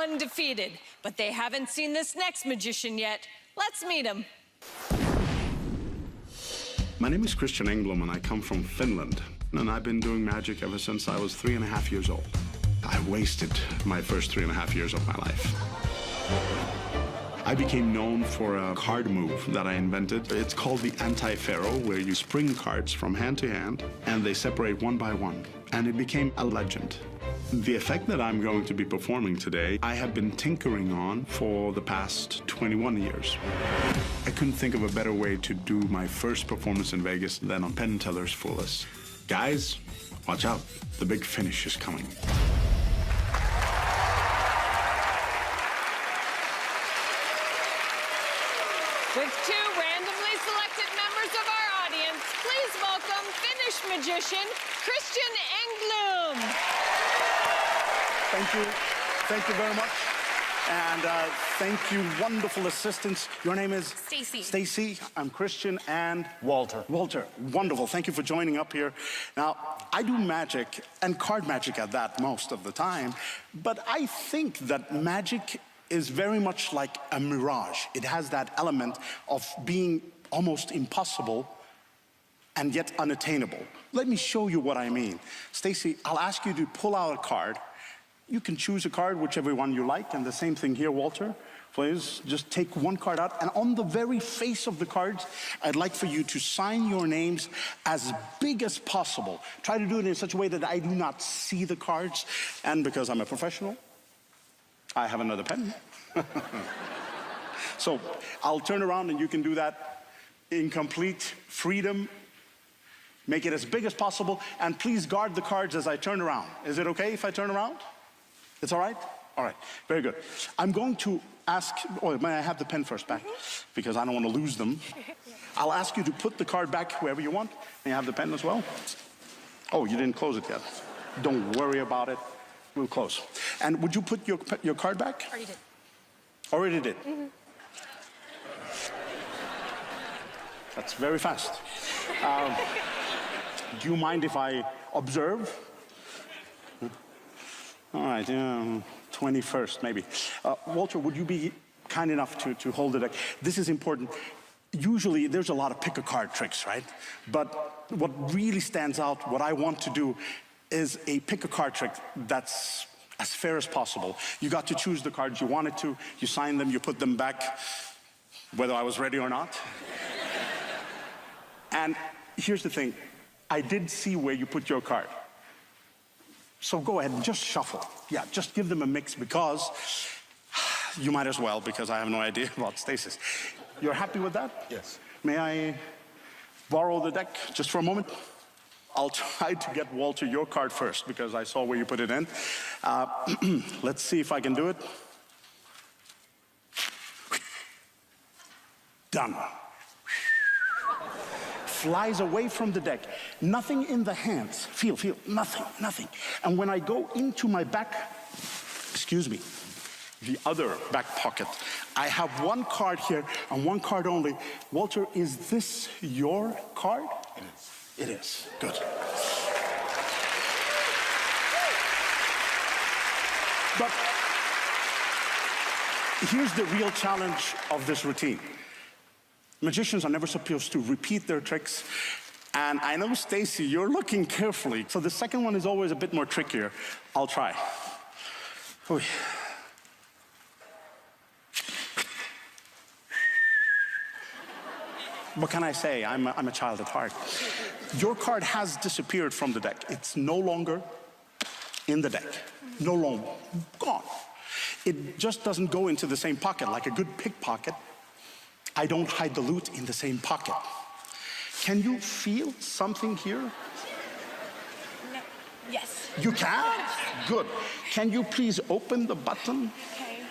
undefeated, but they haven't seen this next magician yet. Let's meet him. My name is Engblom, and I come from Finland. And I've been doing magic ever since I was 3.5 years old. I wasted my first 3.5 years of my life. I became known for a card move that I invented. It's called the anti-pharaoh, where you spring cards from hand to hand, and they separate one by one. And it became a legend. The effect that I'm going to be performing today, I have been tinkering on for the past 21 years. I couldn't think of a better way to do my first performance in Vegas than on Penn and Teller's Foolus. Guys, watch out. The big finish is coming. With 2 randomly selected members of our audience, please welcome Finnish magician Engblom. Thank you. Thank you very much. And thank you, wonderful assistants. Your name is? Stacy. Stacy. I'm Christian and? Walter. Walter. Wonderful. Thank you for joining up here. Now, I do magic, and card magic at that most of the time, but I think that magic is very much like a mirage. It has that element of being almost impossible and yet unattainable. Let me show you what I mean. Stacy, I'll ask you to pull out a card. You can choose a card, whichever one you like, and the same thing here, Walter. Please, just take one card out, and on the very face of the cards, I'd like for you to sign your names as big as possible. Try to do it in such a way that I do not see the cards, and because I'm a professional, I have another pen. So I'll turn around and you can do that in complete freedom. Make it as big as possible, and please guard the cards as I turn around. Is it okay if I turn around? It's all right? All right, very good. I'm going to ask, oh, may I have the pen first back? Because I don't want to lose them. I'll ask you to put the card back wherever you want. May I have the pen as well? Oh, you didn't close it yet. Don't worry about it. We'll close. And would you put your card back? Already did. Already did? That's very fast. Do you mind if I observe? All right, 21st maybe. Walter, would you be kind enough to hold the deck? This is important. Usually there's a lot of pick-a-card tricks, right? But what really stands out, what I want to do, is a pick-a-card trick that's as fair as possible. You got to choose the cards you wanted to, you sign them, you put them back, whether I was ready or not. And here's the thing, I did see where you put your card. So go ahead and just shuffle. Yeah, just give them a mix, because you might as well, because I have no idea about stasis. You're happy with that? Yes. May I borrow the deck just for a moment? I'll try to get Walter your card first, because I saw where you put it in. Let's see if I can do it. Done. Flies away from the deck. Nothing in the hands. Feel, nothing. And when I go into my back, excuse me, the other back pocket, I have one card here and one card only. Walter, is this your card? It is. It is. Good. But here's the real challenge of this routine. Magicians are never supposed to repeat their tricks. And I know, Stacy, you're looking carefully. So the second one is always a bit more trickier. I'll try. Oy. What can I say? I'm a child at heart. Your card has disappeared from the deck. It's no longer in the deck. No longer. Gone. It just doesn't go into the same pocket. Like a good pickpocket, I don't hide the loot in the same pocket. Can you feel something here? No. Yes. You can? Good. Can you please open the button? Okay.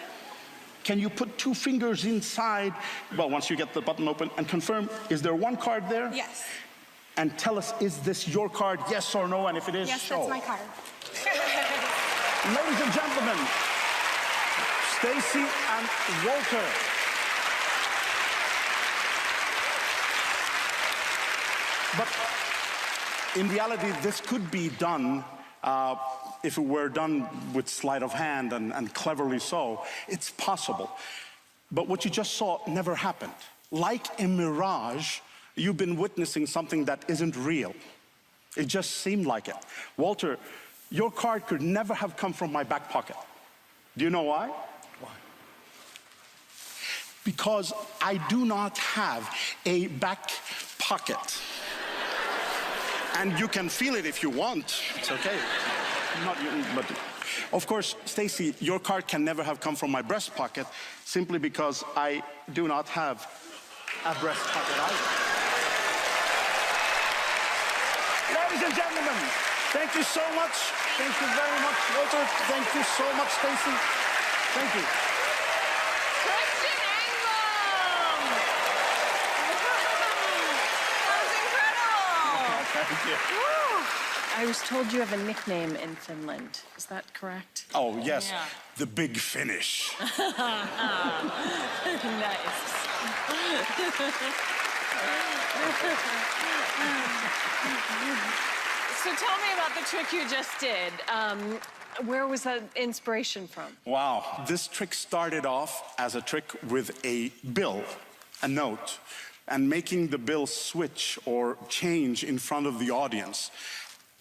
Can you put 2 fingers inside, well, once you get the button open, and confirm, is there one card there? Yes. And tell us, is this your card, yes or no? And if it is, Yes, show. that's my card. Ladies and gentlemen, Stacy and Walter. But in reality, this could be done if it were done with sleight of hand and cleverly so, it's possible. But what you just saw never happened. Like a mirage, you've been witnessing something that isn't real. It just seemed like it. Walter, your card could never have come from my back pocket. Do you know why? Why? Because I do not have a back pocket. And you can feel it if you want. It's okay. But of course, Stacy, your card can never have come from my breast pocket simply because I do not have a breast pocket either. Ladies and gentlemen, thank you so much. Thank you very much, Walter. Thank you so much, Stacy. Thank you. Christian Engblom! That was incredible! Thank you. Woo. I was told you have a nickname in Finland. Is that correct? Oh, yes. Yeah. The Big Finish. Nice. So tell me about the trick you just did. Where was that inspiration from? Wow. This trick started off as a trick with a bill, a note, and making the bill switch or change in front of the audience.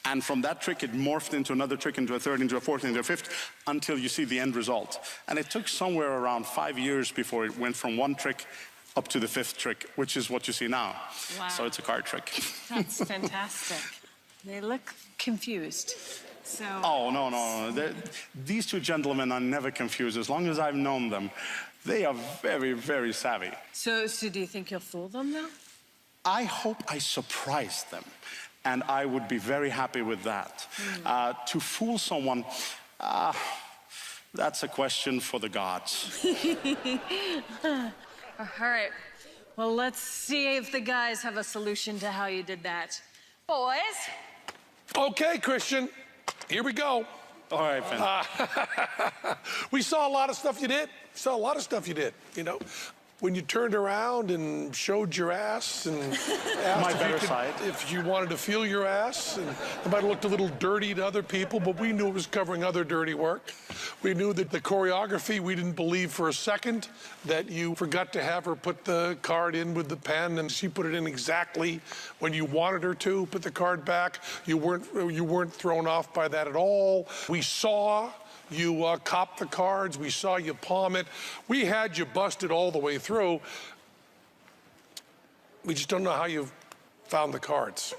And from that trick, it morphed into another trick, into a third, into a fourth, into a fifth, until you see the end result. And it took somewhere around 5 years before it went from one trick up to the fifth trick, which is what you see now. Wow. So it's a card trick. That's fantastic. They look confused. So. Oh, no, no, no. These two gentlemen are never confused. As long as I've known them, they are very, very savvy. So do you think you'll fool them, though? I hope I surprise them. And I would be very happy with that. To fool someone, that's a question for the gods. All right. Well, let's see if the guys have a solution to how you did that. Boys? Okay, Christian, here we go. All right, Penn. We saw a lot of stuff you did. You know. When you turned around and showed your ass and asked if you wanted to feel your ass, and it might have looked a little dirty to other people, but we knew it was covering other dirty work. We knew that the choreography, we didn't believe for a second that you forgot to have her put the card in with the pen, and she put it in exactly when you wanted her to put the card back. You weren't thrown off by that at all. We saw you cop the cards. We saw you palm it. We had you busted all the way through. We just don't know how you found the cards.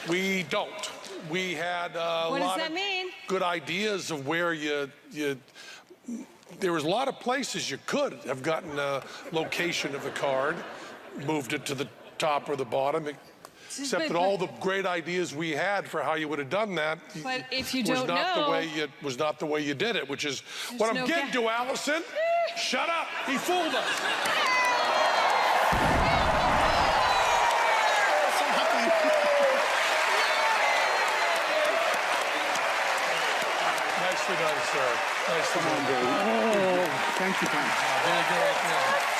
We don't. We had a lot of good ideas of where there was a lot of places you could have gotten a location of the card, moved it to the top or the bottom. Except that all the great ideas we had for how you would have done that but if you don't know, was not the way you did it, which is what I'm getting to, Allison. Shut up. He fooled us. Nicely done, sir. Nicely done, baby. Oh, thank you, Penn. Very good.